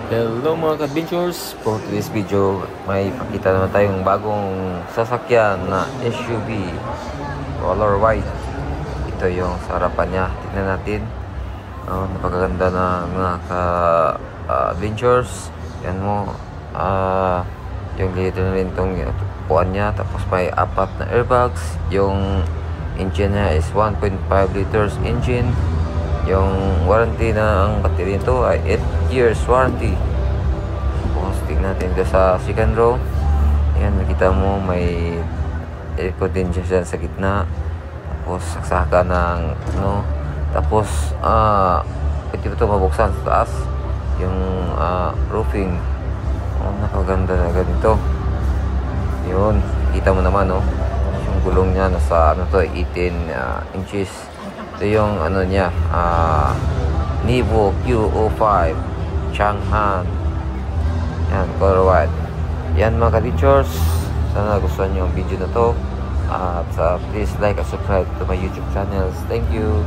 Hello mga ka-adventures! For today's video, may pakita naman tayong bagong sasakyan na SUV color white. Ito yung sa harapan niya. Tignan natin. Napakaganda na mga ka-adventures. Yan mo. Yung leader na rin itong upuan niya. Tapos may apat na airbags. Yung engine niya is 1.5 liters engine. Yung warranty na ang battery nito ay 8 years warranty. Tapos tingnan natin dito sa second row. Ayan, nakita mo may aircon din siya sa gitna. Tapos saksaka ng tapos pwede ito mabuksan sa taas yung roofing. Napaganda na ganito. Yun, kita mo naman yung gulong niya nasa 18 inches. Ito yung niya, Nivo QO5 Chang'an. Yan, color white. Yan mga ka-teachers, sana gustuhan nyo ang video na to. At please like and subscribe to my YouTube channels. Thank you.